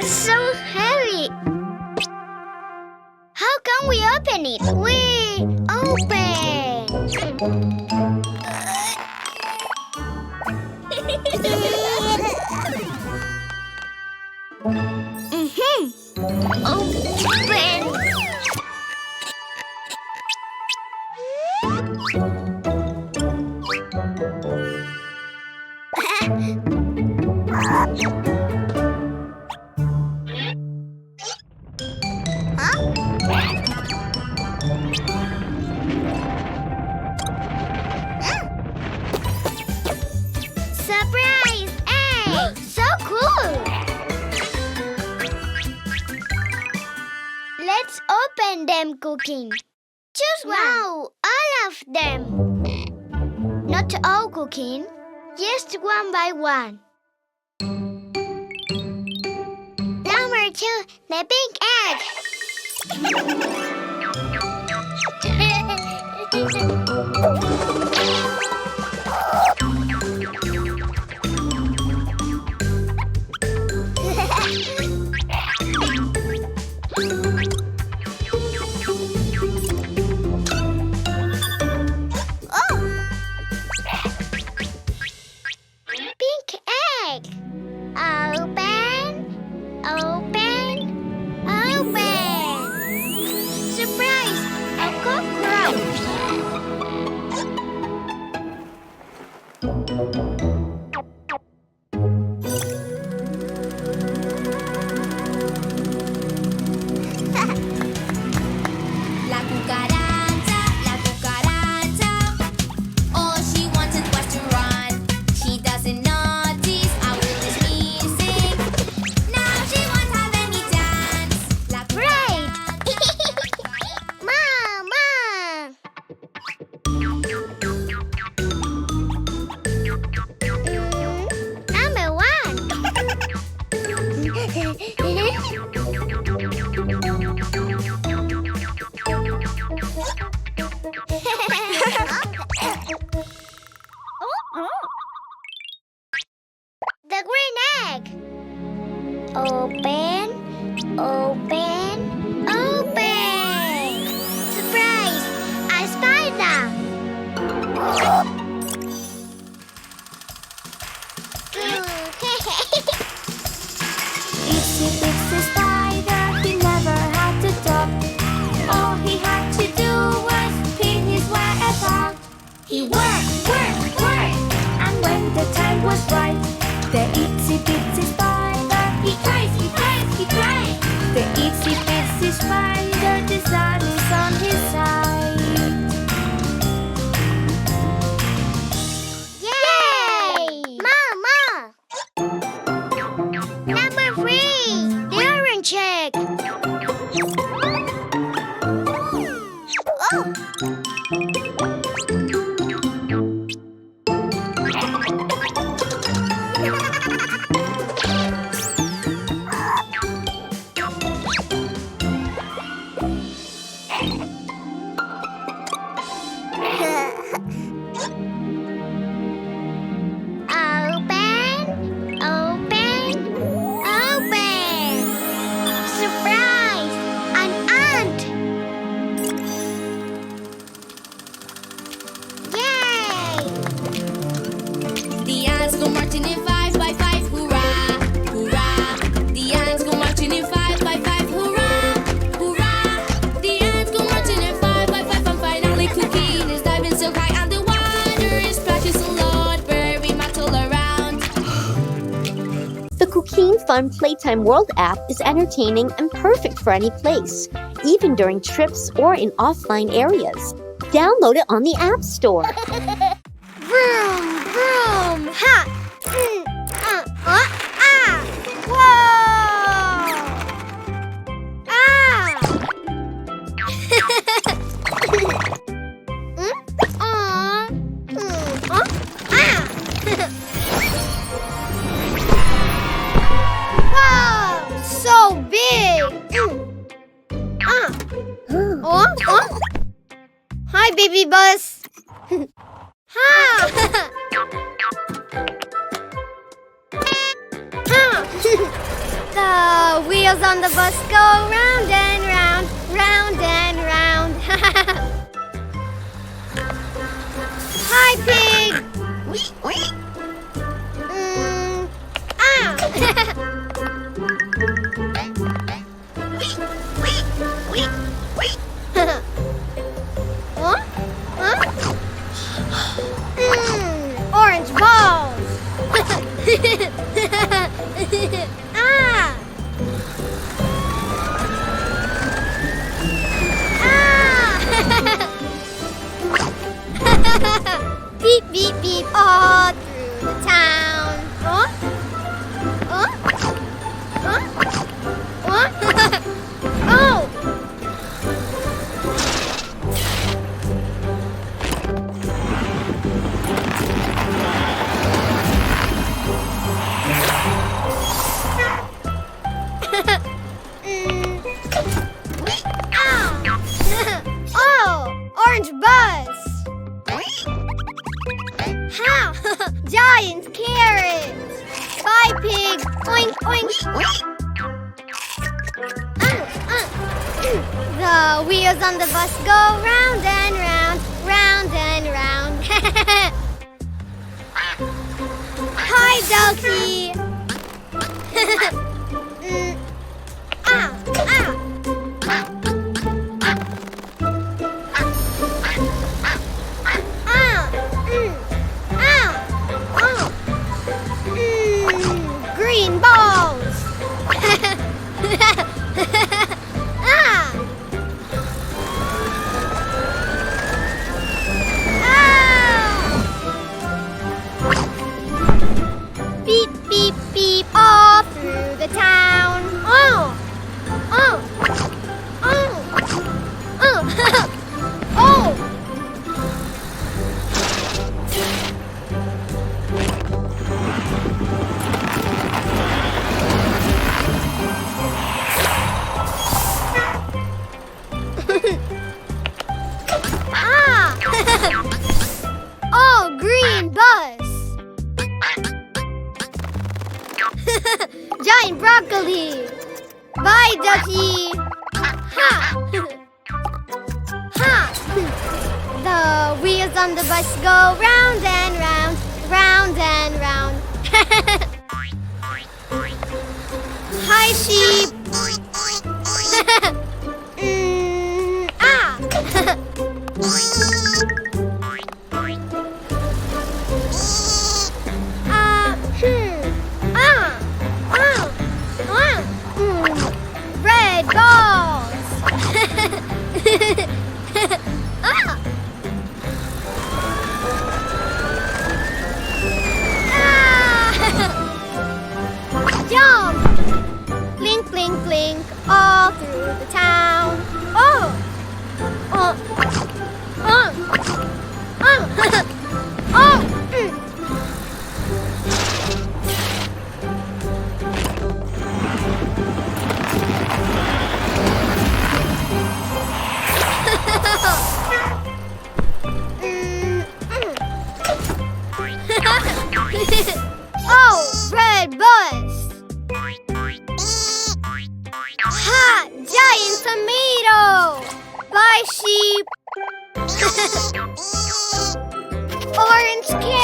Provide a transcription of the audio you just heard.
It's so heavy. How can we open it? We open. Open. Surprise! Hey! So cool! Let's open them, Cuquin. Choose one. No, all of them. Not all, Cuquin. Just one by one. Number 2, the pink egg. The green egg. Open, open, open. Surprise! A spider. Itsy bitsy spider, he never had to talk. All he had to do was pin his web out. He worked, worked, worked, and when the time was right, the itsy bitsy spider, he cries, he cries, he cries. The itsy bitsy spider, the sun is on his side. Yay! Mama! Number 3, the orange egg. Oh! Cuquin Fun Playtime World app is entertaining and perfect for any place, even during trips or in offline areas. Download it on the App Store. Vroom, vroom, ha! Whoa! Wow! So big! Hi, baby bus! The wheels on the bus go round and round, round and round. Hi, pig! Huh? Huh? Orange balls! Ah! Beep, beep, beep, all through the town. Huh? Huh? Huh? Huh? Oh! Oh! Orange bus! Ha! Giant carrot! Bye, pig! Oink, oink! The wheels on the bus go round and round, round and round. Hi, Ducky! Green balls! Beep, beep, beep, all through the town. Oh! Oh! Oh! Oh! Oh! Oh, green bus! Giant broccoli! Bye, Ducky! Ha! Ha! The wheels on the bus go round and round, round and round. Hi, sheep! Red balls! Jump! Clink, clink, clink, all through the town. Oh! Oh! Oh! Oh! Oh! Oh, red bus! Ha! Giant tomato! Bye, sheep! Orange carrot!